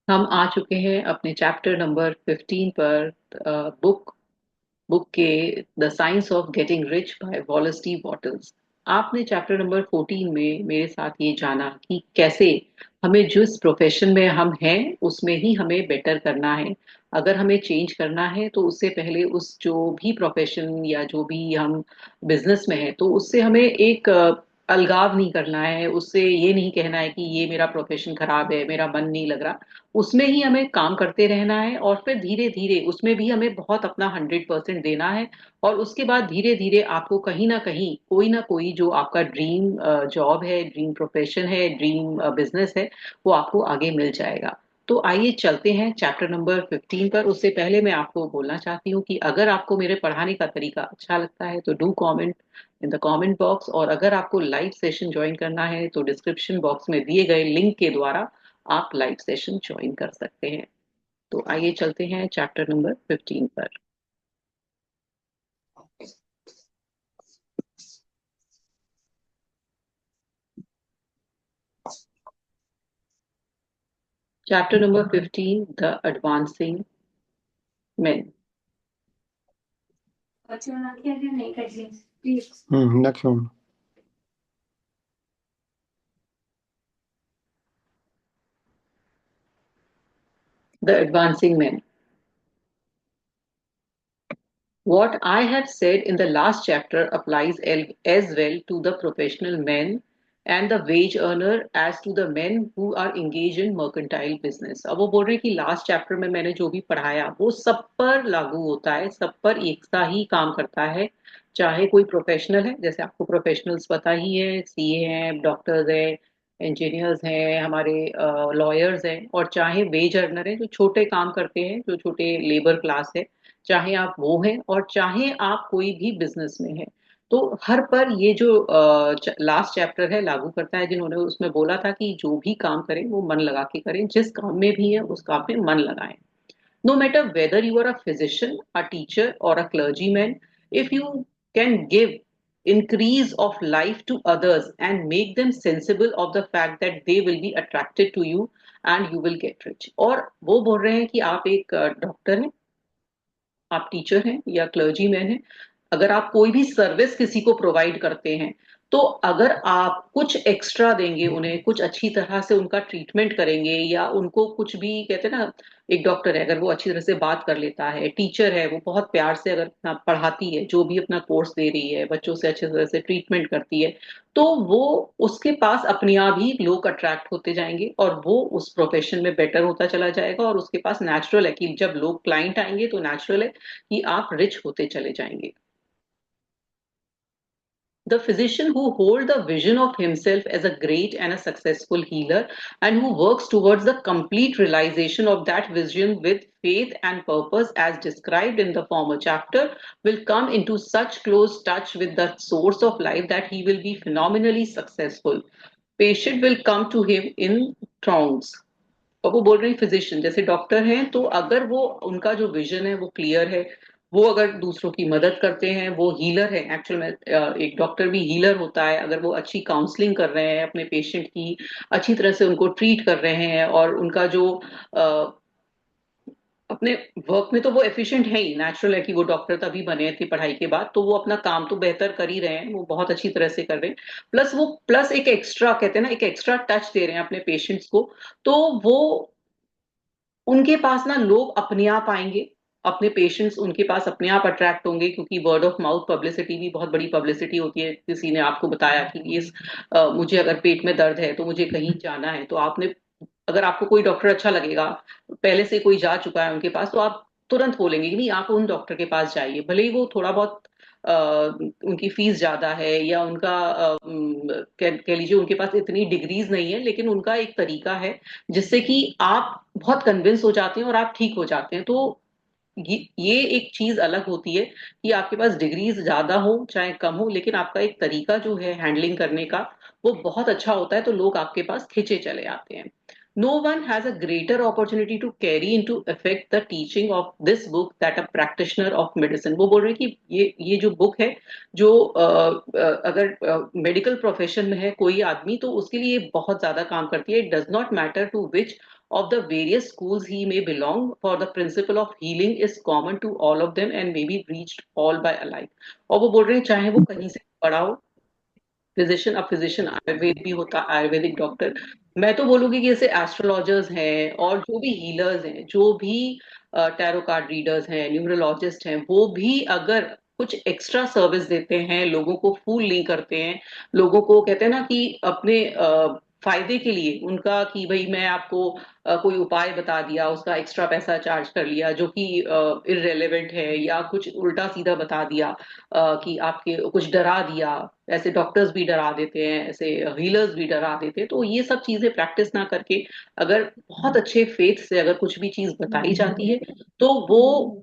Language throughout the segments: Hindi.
हम आ चुके हैं अपने चैप्टर नंबर 15 पर। बुक बुक के the science of getting rich by Wallace T bottles. आपने चैप्टर नंबर 14 में मेरे साथ ये जाना कि कैसे हमें जिस प्रोफेशन में हम हैं उसमें ही हमें बेटर करना है। अगर हमें चेंज करना है तो उससे पहले उस जो भी प्रोफेशन या जो भी हम बिजनेस में है तो उससे हमें एक अलगाव नहीं करना है। उससे ये नहीं कहना है कि ये मेरा प्रोफेशन खराब है, मेरा मन नहीं लग रहा। उसमें ही हमें काम करते रहना है और फिर धीरे धीरे उसमें भी हमें बहुत अपना 100% देना है। और उसके बाद धीरे धीरे आपको कहीं ना कोई जो आपका ड्रीम जॉब है, ड्रीम प्रोफेशन है, ड्रीम बिजनेस है, वो आपको आगे मिल जाएगा। तो आइए चलते हैं चैप्टर नंबर 15 पर। उससे पहले मैं आपको बोलना चाहती हूँ कि अगर आपको मेरे पढ़ाने का तरीका अच्छा लगता है तो do comment in the comment box. और अगर आपको लाइव सेशन ज्वाइन करना है तो डिस्क्रिप्शन बॉक्स में दिए गए लिंक के द्वारा आप लाइव सेशन ज्वाइन कर सकते हैं। तो आइए चलते हैं चैप्टर नंबर 15 पर। Chapter number 15, the advancing main. Next one. The advancing man. What I have said in the last chapter applies as well to the professional men and the wage earner as to the men who are engaged in mercantile business। अब वो बोल रहे हैं कि लास्ट चैप्टर में मैंने जो भी पढ़ाया वो सब पर लागू होता है, सब पर एक सा ही काम करता है। चाहे कोई प्रोफेशनल है, जैसे आपको प्रोफेशनल्स पता ही है, सीए हैं, डॉक्टर्स हैं, इंजीनियर्स हैं, हमारे लॉयर्स हैं, और चाहे वेज अर्नर हैं जो छोटे काम करते हैं, जो छोटे लेबर क्लास है, चाहे आप वो हैं और चाहे आप कोई भी बिजनेस में हैं। तो हर पर ये जो लास्ट चैप्टर है लागू करता है। जिन्होंने उसमें बोला था कि जो भी काम करें वो मन लगा के करें, जिस काम में भी है उस काम में मन लगाएं। No matter whether you are a physician, a teacher or a clergyman, if you can give increase of life to others and make them sensible of the fact that they will be attracted to you and you will get rich। और वो बोल रहे हैं कि आप एक डॉक्टर हैं, आप टीचर हैं या क्लर्जी मैन हैं, अगर आप कोई भी सर्विस किसी को प्रोवाइड करते हैं तो अगर आप कुछ एक्स्ट्रा देंगे, उन्हें कुछ अच्छी तरह से उनका ट्रीटमेंट करेंगे, या उनको कुछ भी कहते हैं ना, एक डॉक्टर है अगर वो अच्छी तरह से बात कर लेता है, टीचर है वो बहुत प्यार से अगर अपना पढ़ाती है, जो भी अपना कोर्स दे रही है, बच्चों से अच्छी तरह से ट्रीटमेंट करती है, तो वो उसके पास अपने आप ही लोग अट्रैक्ट होते जाएंगे और वो उस प्रोफेशन में बेटर होता चला जाएगा। और उसके पास नेचुरल है कि जब लोग क्लाइंट आएंगे तो नेचुरल है कि आप रिच होते चले जाएंगे। The physician who holds the vision of himself as a great and a successful healer and who works towards the complete realization of that vision with faith and purpose as described in the former chapter will come into such close touch with the source of life that he will be phenomenally successful. Patient will come to him in throngs। और वो बोल रहे हैं फिजिशियन जैसे डॉक्टर हैं, तो अगर वो उनका जो विजन है वो क्लियर है, वो अगर दूसरों की मदद करते हैं, वो हीलर है एक्चुअल में। एक डॉक्टर भी हीलर होता है अगर वो अच्छी काउंसलिंग कर रहे हैं अपने पेशेंट की, अच्छी तरह से उनको ट्रीट कर रहे हैं, और उनका जो अपने वर्क में तो वो एफिशिएंट है ही, नेचुरल है कि वो डॉक्टर तभी बने थे पढ़ाई के बाद, तो वो अपना काम तो बेहतर कर ही रहे हैं, वो बहुत अच्छी तरह से कर रहे हैं। प्लस वो प्लस एक एक्स्ट्रा कहते हैं ना, एक एक्स्ट्रा टच दे रहे हैं अपने पेशेंट्स को। तो वो उनके पास ना लोग अपने आप आएंगे, अपने पेशेंट्स उनके पास अपने आप अट्रैक्ट होंगे, क्योंकि वर्ड ऑफ माउथ पब्लिसिटी भी बहुत बड़ी पब्लिसिटी होती है। किसी ने आपको बताया कि मुझे अगर पेट में दर्द है तो मुझे कहीं जाना है, तो आपने, अगर आपको कोई डॉक्टर अच्छा लगेगा, पहले से कोई जा चुका है उनके पास, तो आप तुरंत बोलेंगे कि नहीं आप उन डॉक्टर के पास जाइए, भले ही वो थोड़ा बहुत उनकी फीस ज्यादा है या उनका कह लीजिए उनके पास इतनी डिग्रीज नहीं है, लेकिन उनका एक तरीका है जिससे कि आप बहुत कन्विंस हो जाते हैं और आप ठीक हो जाते हैं। तो ये एक चीज अलग होती है कि आपके पास डिग्रीज ज्यादा हो चाहे कम हो, लेकिन आपका एक तरीका जो है हैंडलिंग करने का वो बहुत अच्छा होता है, तो लोग आपके पास खिंचे चले आते हैं। No one has a greater opportunity to carry into effect the teaching of this book that a practitioner of medicine. वो बोल रहे हैं कि ये जो बुक है, जो अगर मेडिकल प्रोफेशन में है कोई आदमी तो उसके लिए बहुत ज्यादा काम करती है। It does not matter to which of the various schools he may belong, for the principle of healing is common to all of them and may be reached all by alike. और वो बोल रहे हैं चाहे वो कहीं से पढ़ा हो, फिजिशियन, अब फिजिशियन आयुर्वेद भी होता है, आयुर्वेदिक डॉक्टर, मैं तो बोलूंगी कि जैसे एस्ट्रोलॉजर्स हैं और जो भी हीलर्स हैं, जो भी टैरो कार्ड रीडर्स हैं, न्यूमरोलॉजिस्ट हैं, वो भी अगर कुछ एक्स्ट्रा सर्विस देते हैं, लोगों को फूल नहीं करते हैं, लोगों को कहते हैं ना कि अपने फायदे के लिए उनका, कि भाई मैं आपको कोई उपाय बता दिया, उसका एक्स्ट्रा पैसा चार्ज कर लिया जो कि इररेलेवेंट है, या कुछ उल्टा सीधा बता दिया, कि आपके कुछ डरा दिया, ऐसे डॉक्टर्स भी डरा देते हैं, ऐसे हीलर्स भी डरा देते हैं, तो ये सब चीजें प्रैक्टिस ना करके अगर बहुत अच्छे फेथ से अगर कुछ भी चीज बताई जाती है, तो वो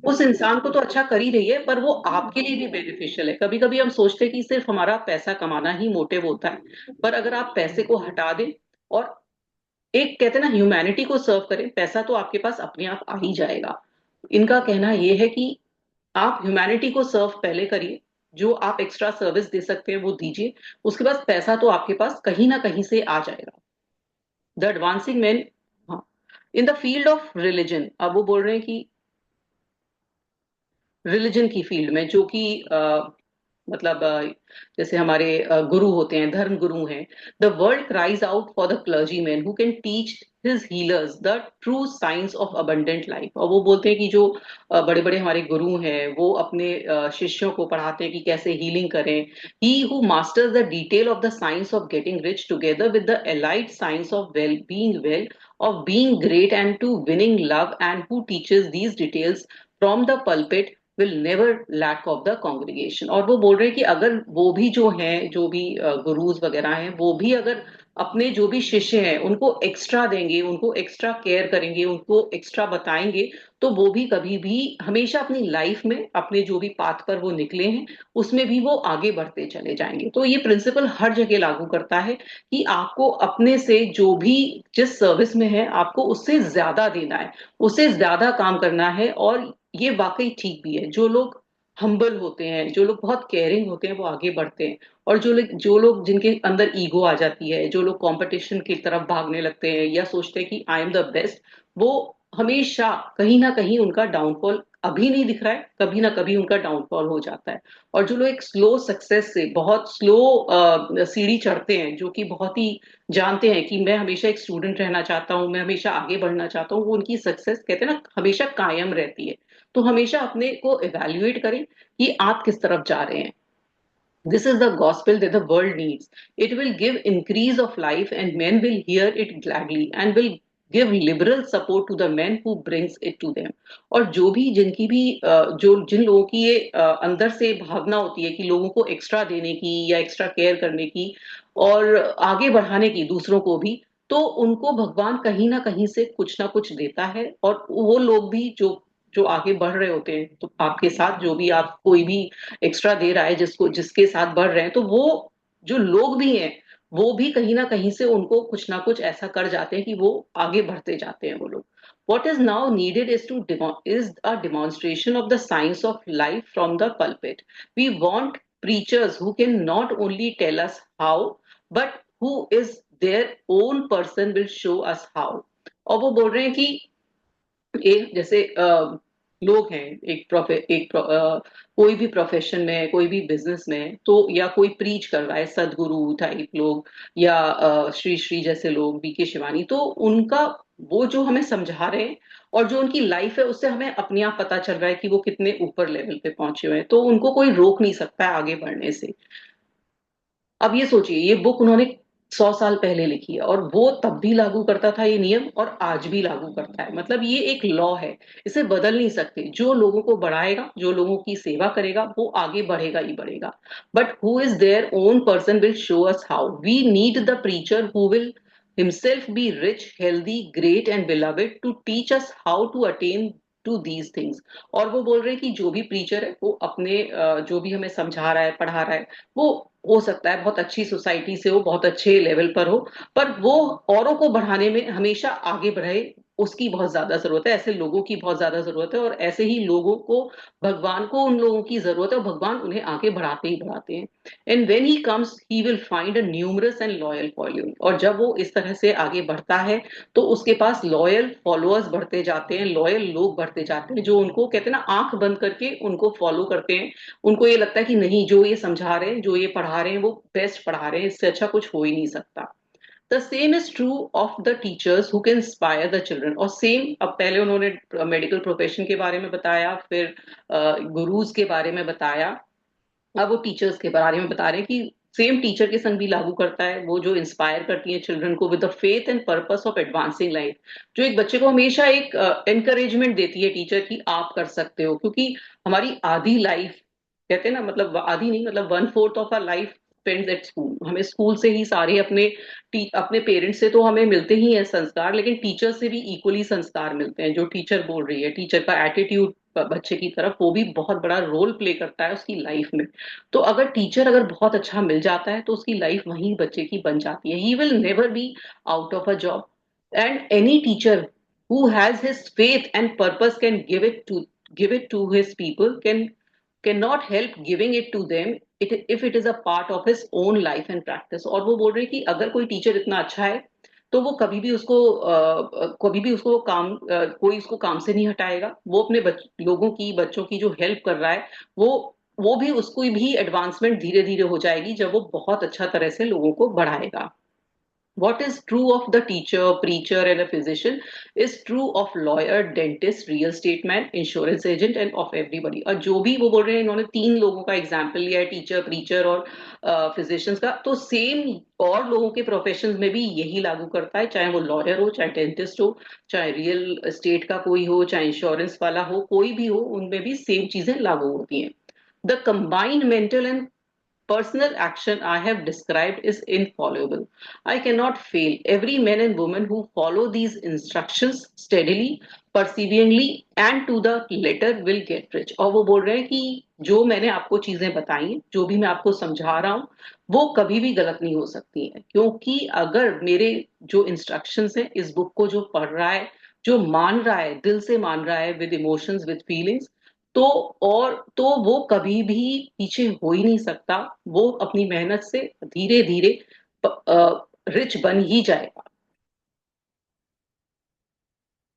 उस इंसान को तो अच्छा कर ही रही है, पर वो आपके लिए भी बेनिफिशियल है। कभी कभी हम सोचते हैं कि सिर्फ हमारा पैसा कमाना ही मोटिव होता है, पर अगर आप पैसे को हटा दें और एक कहते हैं ना ह्यूमैनिटी को सर्व करें, पैसा तो आपके पास अपने आप आ ही जाएगा। इनका कहना यह है कि आप ह्यूमैनिटी को सर्व पहले करिए, जो आप एक्स्ट्रा सर्विस दे सकते हैं वो दीजिए, उसके बाद पैसा तो आपके पास कहीं ना कहीं से आ जाएगा। द एडवांसिंग मैन, हाँ, in the field of religion, अब वो बोल रहे हैं कि रिलीजन की फील्ड में जो कि मतलब जैसे हमारे गुरु होते हैं, धर्म गुरु हैं, the world cries out for the clergy man who can teach his healers the true science of abundant life. और वो बोलते हैं कि जो बड़े बड़े हमारे गुरु हैं, वो अपने शिष्यों को पढ़ाते हैं कि कैसे हीलिंग करें। He who masters the detail of the science of getting rich together with the allied science of well, of being great and to winning love, and who teaches these details from the pulpit will never lack of the congregation। और वो बोल रहे हैं कि अगर वो भी जो हैं, जो भी गुरुज वगैरह हैं, वो भी अगर अपने जो भी शिष्य हैं उनको एक्स्ट्रा देंगे, उनको एक्स्ट्रा केयर करेंगे, उनको एक्स्ट्रा बताएंगे, तो वो भी कभी भी हमेशा अपनी लाइफ में अपने जो भी पाथ पर वो निकले हैं उसमें भी वो आगे बढ़ते चले जाएंगे। तो ये प्रिंसिपल हर जगह लागू करता है कि आपको अपने से जो भी जिस सर्विस में है आपको उससे ज्यादा देना है, उससे ज्यादा काम करना है। और ये वाकई ठीक भी है, जो लोग हम्बल होते हैं, जो लोग बहुत केयरिंग होते हैं, वो आगे बढ़ते हैं। और जो लोग जिनके अंदर ईगो आ जाती है, जो लोग कंपटीशन की तरफ भागने लगते हैं या सोचते हैं कि आई एम द बेस्ट, वो हमेशा कहीं ना कहीं उनका डाउनफॉल अभी नहीं दिख रहा है, कभी ना कभी उनका डाउनफॉल हो जाता है। और जो लोग एक स्लो सक्सेस से बहुत स्लो सीढ़ी चढ़ते हैं, जो कि बहुत ही जानते हैं कि मैं हमेशा एक स्टूडेंट रहना चाहता हूँ, मैं हमेशा आगे बढ़ना चाहता हूँ, वो उनकी सक्सेस कहते हैं ना हमेशा कायम रहती है। तो हमेशा अपने को इवेल्युएट करें कि आप किस तरफ जा रहे हैं। This is the gospel that the world needs. It will give increase of life and men will hear it gladly and will give liberal support to the men who brings it to them। और जो भी जिनकी भी जो जिन लोगों की ये अंदर से भावना होती है कि लोगों को एक्स्ट्रा देने की या एक्स्ट्रा केयर करने की और आगे बढ़ाने की दूसरों को भी, तो उनको भगवान कहीं ना कहीं से कुछ ना कुछ देता है। और वो लोग भी जो जो आगे बढ़ रहे होते हैं, तो आपके साथ जो भी आप कोई भी एक्स्ट्रा दे रहा है, जिसको जिसके साथ बढ़ रहे हैं, तो वो जो लोग भी हैं वो भी कहीं ना कहीं से उनको कुछ ना कुछ ऐसा कर जाते हैं कि वो आगे बढ़ते जाते हैं वो लोग। What is now needed is is a demonstration of the science of life from the pulpit. We want preachers who can not only tell us how, but who is their own person will show us how। और वो बोल रहे हैं कि एक जैसे लोग हैं, कोई भी प्रोफेशन में है, कोई भी बिजनेस में है, तो या कोई प्रीच कर रहा है, सदगुरु टाइप लोग, या श्री श्री जैसे लोग, बीके शिवानी, तो उनका वो जो हमें समझा रहे हैं और जो उनकी लाइफ है उससे हमें अपने आप पता चल रहा है कि वो कितने ऊपर लेवल पे पहुंचे हुए हैं, तो उनको कोई रोक नहीं सकता है आगे बढ़ने से। अब ये सोचिए, ये बुक उन्होंने 100 साल पहले लिखी है और वो तब भी लागू करता था ये नियम, और आज भी लागू करता है। मतलब ये एक लॉ है, इसे बदल नहीं सकते। जो लोगों को बढ़ाएगा, जो लोगों की सेवा करेगा, वो आगे बढ़ेगा ही बढ़ेगा। But who is their own person will show us how. We need the preacher who will himself be rich, healthy, great and beloved to teach us how to attain to these things। और वो बोल रहे हैं कि जो भी प्रीचर है वो अपने जो भी हमें समझा रहा है, पढ़ा रहा है, वो हो सकता है बहुत अच्छी सोसाइटी से हो, बहुत अच्छे लेवल पर हो, पर वो औरों को बढ़ाने में हमेशा आगे बढ़े, उसकी बहुत ज्यादा जरूरत है, ऐसे लोगों की बहुत ज्यादा जरूरत है, और ऐसे ही लोगों को भगवान को उन लोगों की जरूरत है, और भगवान उन्हें आगे बढ़ाते ही बढ़ाते हैं। And when he comes he will find a numerous and loyal following, और जब वो इस तरह से आगे बढ़ता है तो उसके पास लॉयल फॉलोअर्स बढ़ते जाते हैं, लॉयल लोग बढ़ते जाते हैं, जो उनको कहते हैं ना आंख बंद करके उनको फॉलो करते हैं। उनको ये लगता है कि नहीं, जो ये समझा रहे हैं, जो ये पढ़ा रहे हैं, वो बेस्ट पढ़ा रहे हैं, इससे अच्छा कुछ हो ही नहीं सकता। The same is true of the teachers who can inspire the children. और सेम, अब पहले उन्होंने मेडिकल प्रोफेशन के बारे में बताया, फिर गुरुज के बारे में बताया, अब वो टीचर्स के बारे में बता रहे हैं कि सेम टीचर के संग भी लागू करता है, वो जो इंस्पायर करती है चिल्ड्रन को with the faith and purpose of advancing life. जो एक बच्चे को हमेशा एक एनकरेजमेंट देती है टीचर की, आप कर सकते हो, क्योंकि हमारी आधी लाइफ, कहते हैं ना, मतलब आधी नहीं, मतलब 1/4 of our life spends at school. हमें स्कूल से ही सारे अपने पेरेंट्स से तो हमें मिलते ही हैं संस्कार, लेकिन टीचर से भी इक्वली संस्कार मिलते हैं। जो टीचर बोल रही है, टीचर का एटीट्यूड बच्चे की तरफ, वो भी बहुत बड़ा रोल प्ले करता है उसकी लाइफ में। तो अगर टीचर अगर बहुत अच्छा मिल जाता है तो उसकी लाइफ वहीं बच्चे की बन जाती है, he will never be out of a job. And any teacher who has his faith and purpose can give it to his people, cannot help giving it to them if it is a part of his own life and practice। और वो बोल रहे हैं कि अगर कोई टीचर इतना अच्छा है तो वो कभी भी उसको कोई उसको काम से नहीं हटाएगा। वो अपने लोगों की, बच्चों की जो हेल्प कर रहा है, वो वो भी, उसको भी एडवांसमेंट धीरे धीरे हो जाएगी जब वो बहुत अच्छा तरह से लोगों को बढ़ाएगा। What is true of the teacher, preacher, and a physician is true of lawyer, dentist, real estate man, insurance agent, and of everybody। और जो भी वो बोल रहे हैं, इन्होंने तीन लोगों का एग्जाम्पल लिया है, टीचर, प्रीचर और फिजिशियंस का, तो सेम और लोगों के प्रोफेशन में भी यही लागू करता है, चाहे वो लॉयर हो, चाहे डेंटिस्ट हो, चाहे रियल एस्टेट का कोई हो, चाहे इंश्योरेंस वाला हो, कोई भी हो, उनमें भी सेम चीजें लागू होती हैं। The combined mental and personal action I have described is infallible. I cannot fail. Every man and woman who follow these instructions steadily, perseveringly and to the letter will get rich। और वो बोल रहे हैं कि जो मैंने आपको चीजें बताई हैं, जो भी मैं आपको समझा रहा हूँ, वो कभी भी गलत नहीं हो सकती है, क्योंकि अगर मेरे जो इंस्ट्रक्शंस हैं, इस बुक को जो पढ़ रहा है, जो मान रहा है, दिल से मान रहा है, विद इमोशंस, विद फीलिंग्स, तो तो वो कभी भी पीछे हो ही नहीं सकता। वो अपनी मेहनत से धीरे धीरे रिच बन ही जाएगा।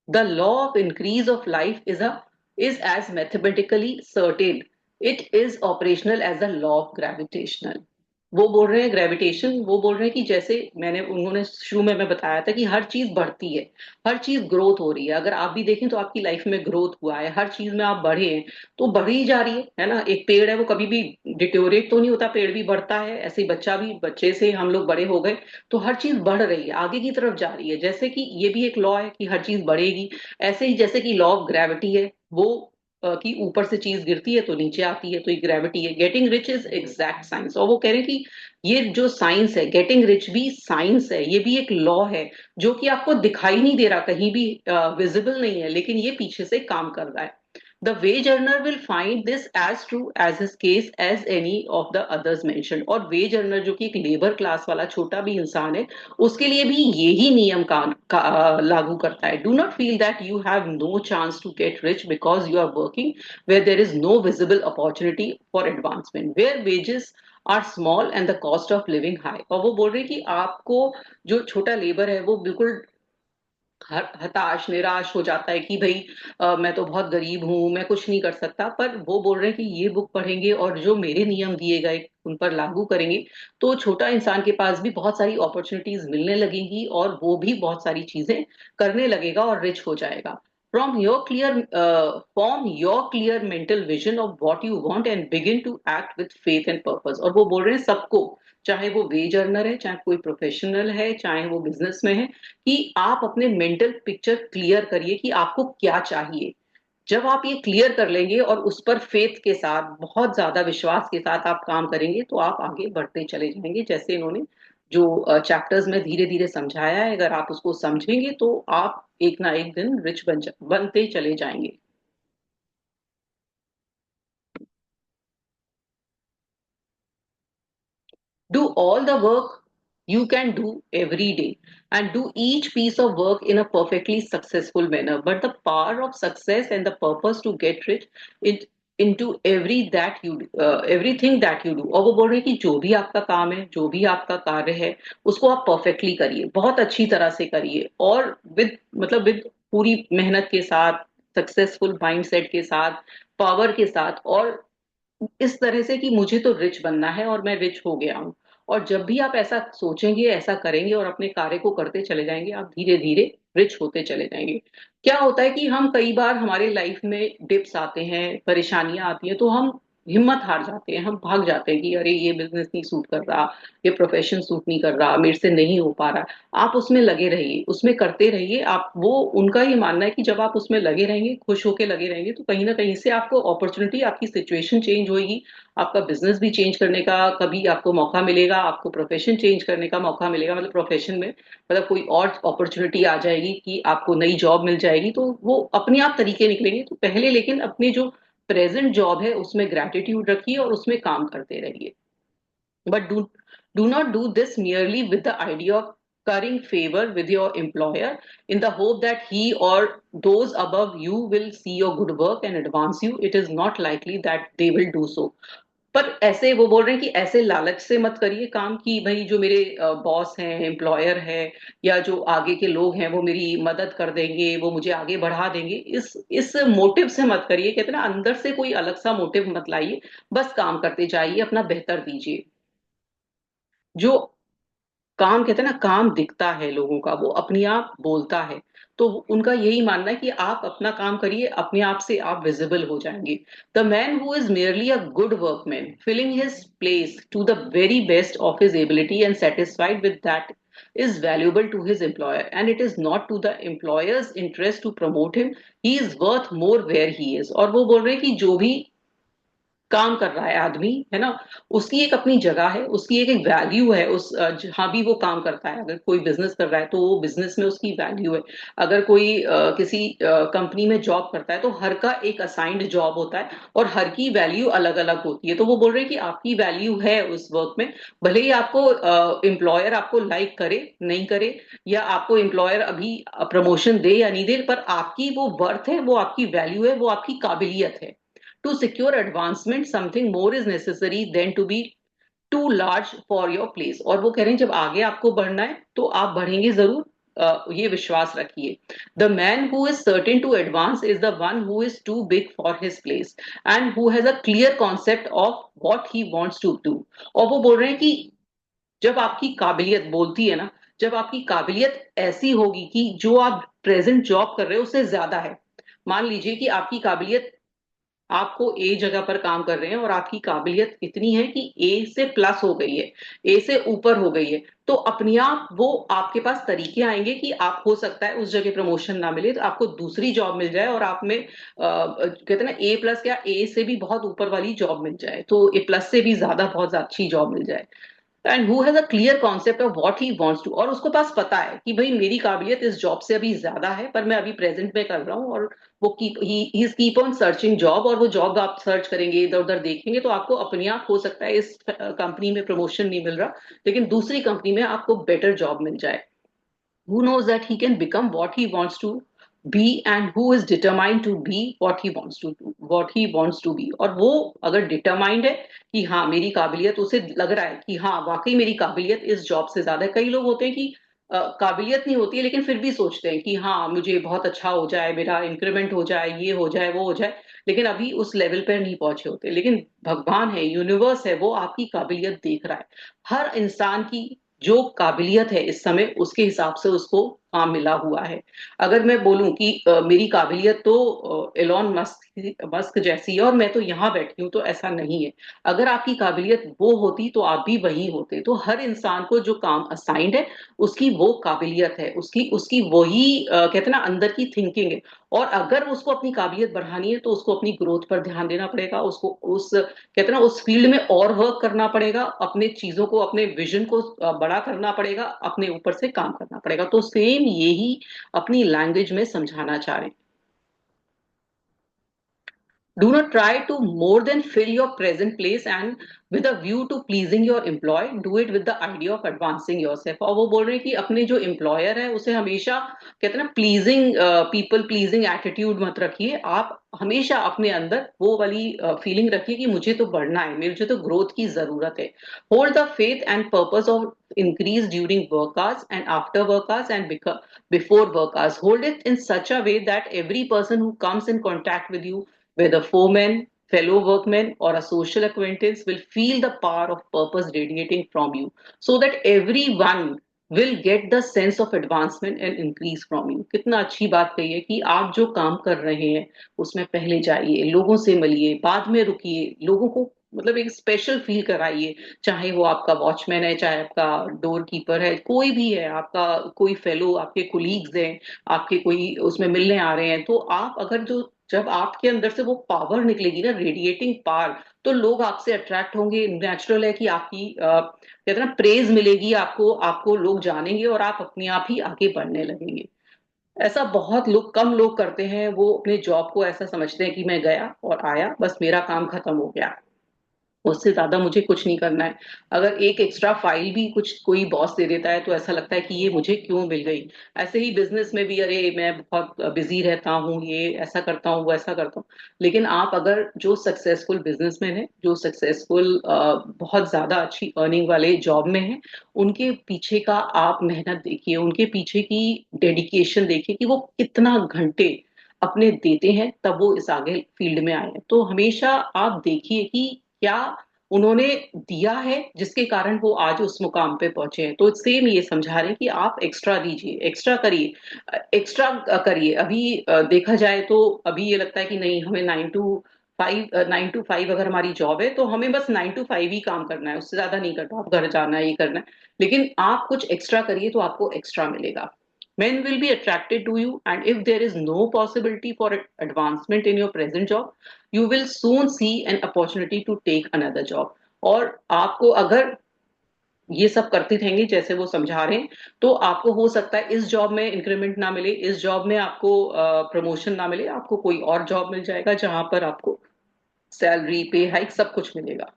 The law of increase of life is as mathematically certain. It is operational as the law of gravitational। वो बोल रहे हैं ग्रेविटेशन, वो बोल रहे हैं कि जैसे उन्होंने शुरू में मैं बताया था कि हर चीज बढ़ती है, हर चीज ग्रोथ हो रही है। अगर आप भी देखें तो आपकी लाइफ में ग्रोथ हुआ है, हर चीज में आप बढ़े हैं, तो बढ़ ही जा रही है ना। एक पेड़ है, वो कभी भी डिटोरेट तो नहीं होता, पेड़ भी बढ़ता है, ऐसे ही बच्चा भी, बच्चे से हम लोग बड़े हो गए, तो हर चीज बढ़ रही है, आगे की तरफ जा रही है। जैसे कि ये भी एक लॉ है कि हर चीज बढ़ेगी, ऐसे ही जैसे कि लॉ ऑफ ग्रेविटी है, वो कि ऊपर से चीज गिरती है तो नीचे आती है, तो ये ग्रेविटी है। Getting rich is exact science. और वो कह रहे हैं कि ये जो साइंस है, गेटिंग रिच भी साइंस है, ये भी एक लॉ है, जो कि आपको दिखाई नहीं दे रहा, कहीं भी विजिबल नहीं है, लेकिन ये पीछे से काम कर रहा है। The wage earner will find this as true as his case as any of the others mentioned। और wage earner जो कि एक लेबर क्लास वाला छोटा भी इंसान है, उसके लिए भी यही नियम लागू करता है। Do not feel that you have no chance to get rich because you are working where there is no visible opportunity for advancement, where wages are small and the cost of living high। और वो बोल रहे हैं कि आपको, जो छोटा लेबर है, वो बिल्कुल हताश, निराश हो जाता है कि भाई मैं तो बहुत गरीब हूं, मैं कुछ नहीं कर सकता। पर वो बोल रहे हैं कि ये बुक पढ़ेंगे और जो मेरे नियम दिए गए उन पर लागू करेंगे, तो छोटा इंसान के पास भी बहुत सारी अपॉर्चुनिटीज मिलने लगेंगी, और वो भी बहुत सारी चीजें करने लगेगा और रिच हो जाएगा। Form your clear mental vision of what you want and begin to act with faith and purpose। और वो बोल रहे हैं सबको, चाहे वो वेज अर्नर है, चाहे कोई प्रोफेशनल है, चाहे वो बिजनेस में है, कि आप अपने मेंटल पिक्चर क्लियर करिए कि आपको क्या चाहिए। जब आप ये क्लियर कर लेंगे और उस पर फेथ के साथ, बहुत ज्यादा विश्वास के साथ आप काम करेंगे, तो आप आगे बढ़ते चले जाएंगे। जैसे इन्होंने जो चैप्टर्स में धीरे धीरे समझाया है, अगर आप उसको समझेंगे तो आप एक ना एक दिन रिच बनते चले जाएंगे। Do all the work you can do every day and do each piece of work in a perfectly successful manner. But the power of success and the purpose to get rich it into everything that you do. और वो बोल रहे हैं कि जो भी आपका काम है, जो भी आपका कार्य है, उसको आप परफेक्टली करिए, बहुत अच्छी तरह से करिए और विद पूरी मेहनत के साथ, सक्सेसफुल माइंडसेट के साथ, पावर के साथ और इस तरह से कि मुझे तो रिच बनना है और मैं रिच हो गया हूँ। और जब भी आप ऐसा सोचेंगे, ऐसा करेंगे और अपने कार्य को करते चले जाएंगे, आप धीरे धीरे रिच होते चले जाएंगे। क्या होता है कि हम कई बार हमारे लाइफ में डिप्स आते हैं, परेशानियां आती हैं, तो हम हिम्मत हार जाते हैं, हम भाग जाते हैं कि अरे ये बिजनेस नहीं सूट कर रहा, ये प्रोफेशन सूट नहीं कर रहा, मेरे से नहीं हो पा रहा। आप उसमें लगे रहिए, उसमें करते रहिए। आप वो उनका ये मानना है कि जब आप उसमें लगे रहेंगे, खुश होके लगे रहेंगे, तो कहीं ना कहीं से आपको अपॉर्चुनिटी, आपकी सिचुएशन चेंज होगी, आपका बिजनेस भी चेंज करने का कभी आपको मौका मिलेगा, आपको प्रोफेशन चेंज करने का मौका मिलेगा, मतलब प्रोफेशन में मतलब कोई और अपॉर्चुनिटी आ जाएगी कि आपको नई जॉब मिल जाएगी, तो वो अपने आप तरीके निकलेंगे। तो पहले लेकिन अपनी जो प्रेजेंट जॉब है उसमें ग्रेटिट्यूड रखिए और उसमें काम करते रहिए। But do not do this merely with the idea of currying favor with your employer in the hope that he or those above you will see your good work and advance you. It is not likely that they will do so. पर ऐसे वो बोल रहे हैं कि ऐसे लालच से मत करिए काम की भाई जो मेरे बॉस हैं, एम्प्लॉयर है या जो आगे के लोग हैं वो मेरी मदद कर देंगे, वो मुझे आगे बढ़ा देंगे, इस मोटिव से मत करिए। कहते हैं ना, अंदर से कोई अलग सा मोटिव मत लाइए, बस काम करते जाइए, अपना बेहतर दीजिए। जो काम कहते हैं ना, काम दिखता है लोगों का, वो अपने आप बोलता है। तो उनका यही मानना है कि आप अपना काम करिए, अपने आप से आप विजिबल हो जाएंगे। The man who is merely a good workman filling his place to the very best of his ability and satisfied with that is valuable to his employer, and it is not to the employer's interest to promote him. He is worth more where he is। और वो बोल रहे हैं कि जो भी काम कर रहा है आदमी, है ना, उसकी एक अपनी जगह है, उसकी एक वैल्यू है। जहां भी वो काम करता है, अगर कोई बिजनेस कर रहा है तो वो बिजनेस में उसकी वैल्यू है। अगर कोई किसी कंपनी में जॉब करता है तो हर का एक असाइंड जॉब होता है और हर की वैल्यू अलग अलग होती है। तो वो बोल रहे हैं कि आपकी वैल्यू है उस वर्क में, भले ही आपको एम्प्लॉयर आपको लाइक करे नहीं करे, या आपको एम्प्लॉयर अभी प्रमोशन दे या नहीं दे, पर आपकी वो वर्थ है, वो आपकी वैल्यू है, वो आपकी काबिलियत है। To secure advancement, something more is necessary than to be too large for your place। और वो कह रहे हैं जब आगे आपको बढ़ना है तो आप बढ़ेंगे जरूर, ये विश्वास रखिए। The man who is certain to advance is the one who is too big for his place and who has a clear concept of what he wants to do. और वो बोल रहे हैं कि जब आपकी काबिलियत बोलती है ना, जब आपकी काबिलियत ऐसी होगी कि जो आप प्रेजेंट जॉब कर रहे हो उससे ज्यादा है। मान लीजिए कि आपकी काबिलियत, आपको ए जगह पर काम कर रहे हैं और आपकी काबिलियत इतनी है कि ए से प्लस हो गई है, ए से ऊपर हो गई है, तो अपने आप वो आपके पास तरीके आएंगे कि आप, हो सकता है उस जगह प्रमोशन ना मिले तो आपको दूसरी जॉब मिल जाए और आप में कहते हैं ना ए प्लस या ए से भी बहुत ऊपर वाली जॉब मिल जाए, तो ए प्लस से भी ज्यादा बहुत अच्छी जॉब मिल जाए। And who has a clear concept of what he wants to, और उसको पास पता है कि भाई मेरी काबिलियत इस जॉब से अभी ज्यादा है, पर मैं अभी प्रेजेंट में कर रहा हूँ। और वो कीप ऑन सर्चिंग जॉब, और वो जॉब आप सर्च करेंगे, इधर उधर देखेंगे, तो आपको अपने आप हो सकता है इस कंपनी में प्रमोशन नहीं मिल रहा, लेकिन दूसरी कंपनी में आपको बेटर जॉब मिल जाए। who knows that he can become what he wants to be, and who is determined to be what he wants to do, what he wants to be। और वो अगर डिटरमाइंड है कि हाँ मेरी काबिलियत, उसे लग रहा है कि हाँ वाकई मेरी काबिलियत इस जॉब से ज्यादा है। कई लोग होते हैं कि काबिलियत नहीं होती है लेकिन फिर भी सोचते हैं कि हाँ मुझे बहुत अच्छा हो जाए, मेरा इंक्रीमेंट हो जाए, ये हो जाए, वो हो जाए, लेकिन अभी उस लेवल पर नहीं पहुंचे होते। लेकिन भगवान है, यूनिवर्स है, वो आपकी काबिलियत देख रहा है। हर इंसान की जो काबिलियत है इस समय, उसके हिसाब से उसको काम मिला हुआ है। अगर मैं बोलूं कि मेरी काबिलियत तो एलॉन मस्क मस्क जैसी है और मैं तो यहाँ बैठी हूँ, तो ऐसा नहीं है। अगर आपकी काबिलियत वो होती तो आप भी वही होते। तो हर इंसान को जो काम असाइंड है, उसकी वो काबिलियत है, उसकी उसकी वही कहते हैं ना अंदर की थिंकिंग है। और अगर उसको अपनी काबिलियत बढ़ानी है तो उसको अपनी ग्रोथ पर ध्यान देना पड़ेगा, उसको उस कहते हैं ना उस फील्ड में और वर्क करना पड़ेगा, अपने चीजों को, अपने विजन को बड़ा करना पड़ेगा, अपने ऊपर से काम करना पड़ेगा। तो सेम यही अपनी लैंग्वेज में समझाना चाह रहे हैं। Do not try to more than fill your present place and with a view to pleasing your employee, do it with the idea of advancing yourself. और वो बोल रहे हैं कि अपने जो एम्प्लॉयर है उसे हमेशा कहते हैं ना प्लीजिंग पीपल प्लीजिंग एटीट्यूड मत रखिए। आप हमेशा अपने अंदर वो वाली फीलिंग रखिए कि मुझे तो बढ़ना है, मुझे तो ग्रोथ की जरूरत है। Hold the faith and purpose of increase during work hours and after work hours and before work hours. Hold it in such a way that every person who comes in contact with you, whether foreman, fellow workmen, or a social acquaintance, will feel the power of purpose radiating from you, so that everyone will get the sense of advancement and increase from you. कितना अच्छी बात कही है कि आप जो काम कर रहे हैं उसमें पहले जाइए, लोगों से मिलिए, बाद में रुकिए, लोगों को मतलब एक स्पेशल फील कराइए। चाहे वो आपका वॉचमैन है, चाहे आपका डोर कीपर है, कोई भी है, आपका कोई फेलो, आपके कुलीग्स हैं, आपके कोई उसमें मिलने आ रहे हैं, तो आप अगर जो जब आपके अंदर से वो पावर निकलेगी ना, रेडिएटिंग पावर, तो लोग आपसे अट्रैक्ट होंगे। नेचुरल है कि आपकी कहते हैं ना प्रेज मिलेगी आपको, आपको लोग जानेंगे और आप अपने आप ही आगे बढ़ने लगेंगे। ऐसा बहुत लोग, कम लोग करते हैं, वो अपने जॉब को ऐसा समझते हैं कि मैं गया और आया, बस मेरा काम खत्म हो गया, उससे ज्यादा मुझे कुछ नहीं करना है। अगर एक एक्स्ट्रा फाइल भी कुछ कोई बॉस दे देता है तो ऐसा लगता है कि ये मुझे क्यों मिल गई। ऐसे ही बिजनेस में भी, अरे मैं बहुत बिजी रहता हूँ, ये ऐसा करता हूँ, वो ऐसा करता हूँ। लेकिन आप अगर जो सक्सेसफुल बिजनेसमैन है, जो सक्सेसफुल बहुत ज्यादा अच्छी अर्निंग वाले जॉब में है, उनके पीछे का आप मेहनत देखिए, उनके पीछे की डेडिकेशन देखिए कि वो कितना घंटे अपने देते हैं, तब वो इस आगे फील्ड में आए हैं। तो हमेशा आप देखिए कि क्या उन्होंने दिया है जिसके कारण वो आज उस मुकाम पे पहुंचे हैं। तो सेम ये समझा रहे हैं कि आप एक्स्ट्रा दीजिए, एक्स्ट्रा करिए, एक्स्ट्रा करिए। अभी देखा जाए तो अभी ये लगता है कि नहीं, हमें 9 to 5 अगर हमारी जॉब है तो हमें बस 9 to 5 ही काम करना है, उससे ज्यादा नहीं करना, आप घर जाना है, ये करना है। लेकिन आप कुछ एक्स्ट्रा करिए तो आपको एक्स्ट्रा मिलेगा। Men will be attracted to you, and if there is no possibility for advancement in your present job, you will soon see an opportunity to take another job. और आपको अगर ये सब करते रहेंगे जैसे वो समझा रहे हैं, तो आपको हो सकता है इस जॉब में इंक्रीमेंट ना मिले, इस जॉब में आपको प्रमोशन ना मिले, आपको कोई और जॉब मिल जाएगा जहां पर आपको सैलरी, पे हाइक, सब कुछ मिलेगा।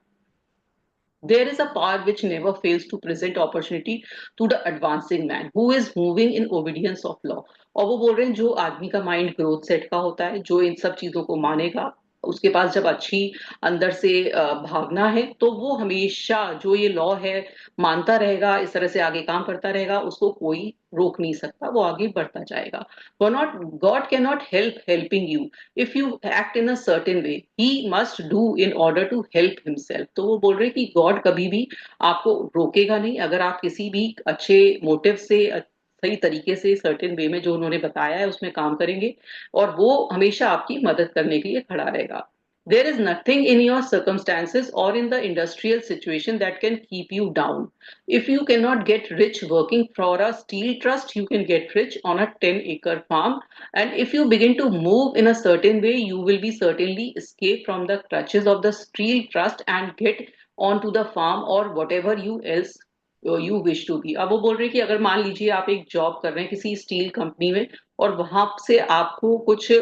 There is a power which never fails to present opportunity to the advancing man who is moving in obedience of law. और वो बोल रहे हैं जो आदमी का माइंड ग्रोथ सेट का होता है, जो इन सब चीजों को मानेगा, उसके पास जब अच्छी अंदर से भावना है, तो वो हमेशा जो ये लॉ है मानता रहेगा, इस तरह से आगे काम करता रहेगा, उसको कोई रोक नहीं सकता, वो आगे बढ़ता जाएगा। वो not, God can not help helping you if you act in a certain way, he must do in order to help himself. तो वो बोल रहे हैं कि गॉड कभी भी आपको रोकेगा नहीं, अगर आप किसी भी अच्छे मोटिव से, सही तरीके से, सर्टेन वे में जो उन्होंने बताया है उसमें काम करेंगे, और वो हमेशा आपकी मदद करने के लिए खड़ा रहेगा। There is nothing in your circumstances or in the industrial situation that can keep you down. If you cannot get rich working for a steel trust, you can get rich on a 10-acre farm. And if you begin to move in a certain way, you will be certainly escape from the clutches of the steel trust and get onto the farm or whatever you else you wish to be. अब वो बोल रहे हैं कि अगर मान लीजिए आप एक जॉब कर रहे हैं किसी स्टील कंपनी में, और वहां से आपको कुछ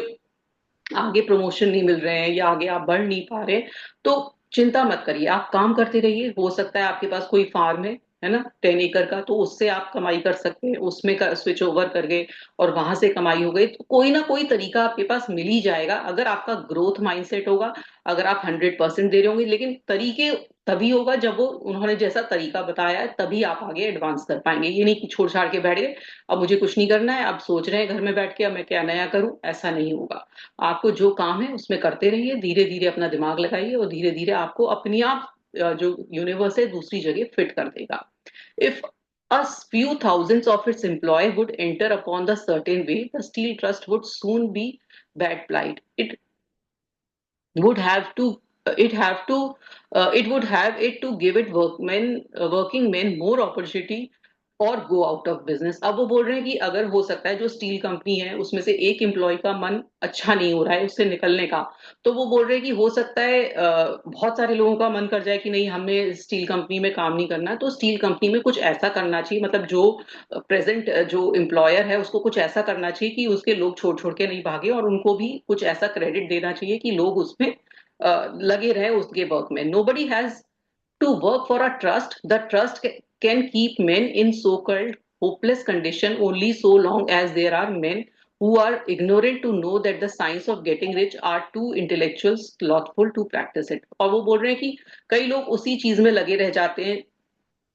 आगे प्रमोशन नहीं मिल रहे हैं या आगे आप बढ़ नहीं पा रहे, तो चिंता मत करिए, आप काम करते रहिए। हो सकता है आपके पास कोई फार्म है ना, 10 एकड़ का, तो उससे आप कमाई कर सकते हैं, उसमें स्विच ओवर कर गए और वहां से कमाई हो गई, तो कोई ना कोई तरीका आपके पास मिल ही जाएगा अगर आपका ग्रोथ माइंडसेट होगा, अगर आप 100% दे रहे होंगे। लेकिन तरीके तभी होगा जब वो उन्होंने जैसा तरीका बताया है, तभी आप आगे एडवांस कर पाएंगे। ये नहीं कि छोड़ छाड़ के बैठ गए, अब मुझे कुछ नहीं करना है, अब सोच रहे हैं घर में बैठ के अब मैं क्या नया करूं, ऐसा नहीं होगा। आपको जो काम है उसमें करते रहिए, धीरे धीरे अपना दिमाग लगाइए, और धीरे धीरे आपको अपने आप जो यूनिवर्स है दूसरी जगह फिट कर देगा। If a few thousands of its employees would enter upon the certain way, the steel trust would soon be bad plight. Would have to it have to it would have it to give it working men more opportunity और गो आउट ऑफ बिजनेस। अब वो बोल रहे हैं कि अगर हो सकता है जो स्टील कंपनी है उसमें से एक एम्प्लॉय का मन अच्छा नहीं हो रहा है उससे निकलने का, तो वो बोल रहे हैं कि हो सकता है बहुत सारे लोगों का मन कर जाए कि नहीं, हमें स्टील कंपनी में काम नहीं करना, तो स्टील कंपनी में कुछ ऐसा करना चाहिए, मतलब जो प्रेजेंट जो एम्प्लॉयर है उसको कुछ ऐसा करना चाहिए कि उसके लोग छोड़ छोड़ के नहीं भागे, और उनको भी कुछ ऐसा क्रेडिट देना चाहिए कि लोग उसमें लगे रहे उसके वर्क में। Nobody has to work for a trust. The trust can keep men in so-called hopeless condition only so long as there are men who are ignorant to know that the science of getting rich are too intellectual slothful to practice it। और वो बोल रहे हैं कि कई लोग उसी चीज में लगे रह जाते हैं,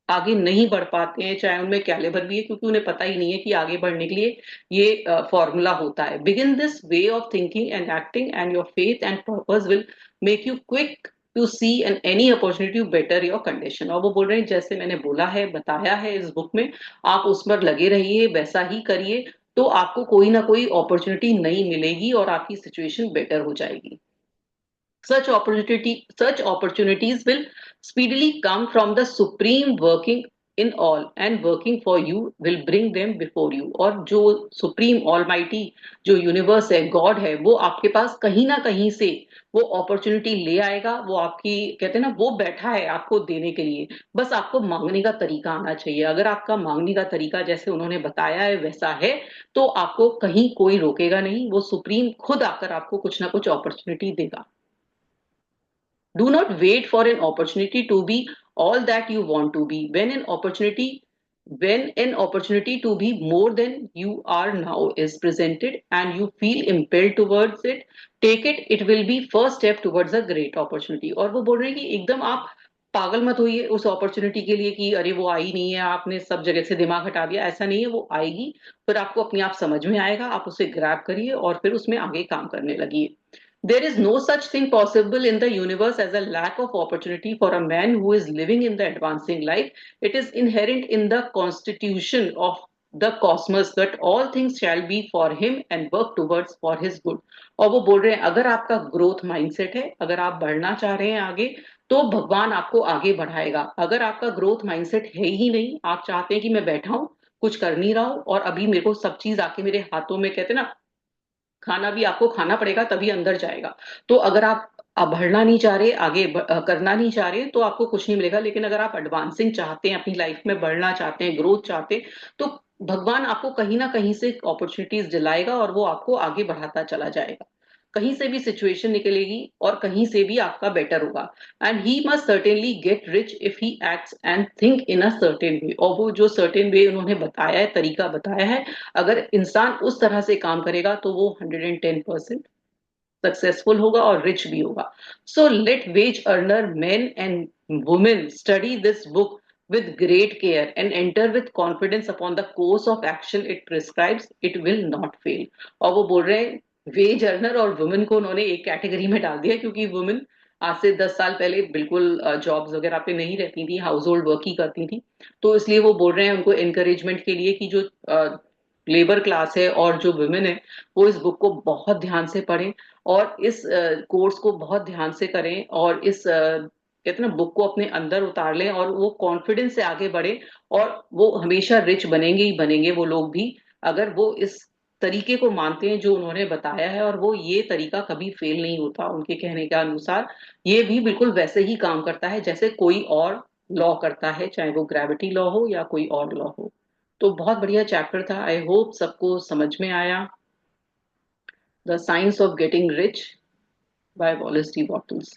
आगे नहीं बढ़ पाते हैं, चाहे उनमें कैलिबर भी है, क्योंकि उन्हें पता ही नहीं है कि आगे बढ़ने के लिए ये फॉर्मूला होता है। Begin this way of thinking and acting and your faith and purpose will make you quick to see an any opportunity to better your condition. और वो बोल रहे हैं जैसे मैंने बोला है, बताया है इस बुक में, आप उस पर लगे रहिए, वैसा ही करिए, तो आपको कोई ना कोई अपॉर्चुनिटी नई मिलेगी और आपकी सिचुएशन बेटर हो जाएगी। Such opportunities will speedily come from the supreme working in all, and working for you will bring them before you। और जो सुप्रीम ऑलमाइटी जो यूनिवर्स है, गॉड है, वो आपके पास कहीं ना कहीं से वो अपॉर्चुनिटी ले आएगा। वो आपकी, कहते हैं ना, वो बैठा है आपको देने के लिए, बस आपको मांगने का तरीका आना चाहिए। अगर आपका मांगने का तरीका जैसे उन्होंने बताया है वैसा है, तो आपको कहीं कोई रोकेगा नहीं, वो सुप्रीम खुद आकर आपको कुछ ना कुछ अपॉर्चुनिटी देगा। Do not wait for an opportunity to be all that you want to be. When an opportunity to be more than you are now is presented and you feel impelled towards it, take it. It will be first step towards a great opportunity। और वो बोल रहे हैं कि एकदम आप पागल मत होइए उस अपॉर्चुनिटी के लिए कि अरे वो आई नहीं है, आपने सब जगह से दिमाग हटा दिया, ऐसा नहीं है, वो आएगी, फिर आपको अपने आप समझ में आएगा, आप उसे ग्रैब करिए और फिर उसमें आगे काम करने लगिए। There is no such thing possible in the universe as a lack of opportunity for a man who is living in the advancing life. It is inherent in the constitution of the cosmos that all things shall be for him and work towards for his good। और वो बोल रहे हैं अगर आपका ग्रोथ माइंडसेट है, अगर आप बढ़ना चाह रहे हैं आगे, तो भगवान आपको आगे बढ़ाएगा। अगर आपका ग्रोथ माइंडसेट है ही नहीं, आप चाहते हैं कि मैं बैठा हूं, कुछ कर नहीं रहा हूं और अभी मेरे को सब चीज आके मेरे हाथों में, कहते हैं ना, खाना भी आपको खाना पड़ेगा तभी अंदर जाएगा। तो अगर आप बढ़ना नहीं चाह रहे, आगे करना नहीं चाह रहे, तो आपको कुछ नहीं मिलेगा। लेकिन अगर आप एडवांसिंग चाहते हैं, अपनी लाइफ में बढ़ना चाहते हैं, ग्रोथ चाहते हैं, तो भगवान आपको कहीं ना कहीं से अपॉर्चुनिटीज दिलाएगा और वो आपको आगे बढ़ाता चला जाएगा। कहीं से भी सिचुएशन निकलेगी और कहीं से भी आपका बेटर होगा। And he must certainly get rich if he acts and think in a certain वे। और वो जो सर्टेन वे उन्होंने बताया है, तरीका बताया है, अगर इंसान उस तरह से काम करेगा तो वो 110% सक्सेसफुल होगा और रिच भी होगा। So let wage earner men and women study this book with great care and enter with confidence upon the course of action it prescribes, it will not fail। और वो बोल रहे हैं वेज अर्नर और वुमेन को उन्होंने एक कैटेगरी में डाल दिया, क्योंकि वुमेन आज से 10 साल पहले बिल्कुल जॉब्स वगैरह पे नहीं रहती थी, हाउस होल्ड वर्क ही करती थी। तो इसलिए वो बोल रहे हैं उनको एनकरेजमेंट के लिए कि जो लेबर क्लास है और जो वुमेन है, वो इस बुक को बहुत ध्यान से पढ़ें और इस कोर्स को बहुत ध्यान से करें और इस कहते हैं ना, बुक को अपने अंदर उतार लें और वो कॉन्फिडेंस से आगे बढ़े। और वो हमेशा रिच बनेंगे ही बनेंगे वो लोग भी, अगर वो इस तरीके को मानते हैं जो उन्होंने बताया है। और वो ये तरीका कभी फेल नहीं होता, उनके कहने के अनुसार ये भी बिल्कुल वैसे ही काम करता है जैसे कोई और लॉ करता है, चाहे वो ग्रेविटी लॉ हो या कोई और लॉ हो। तो बहुत बढ़िया चैप्टर था, आई होप सबको समझ में आया। The science of getting rich by Wallace D bottles.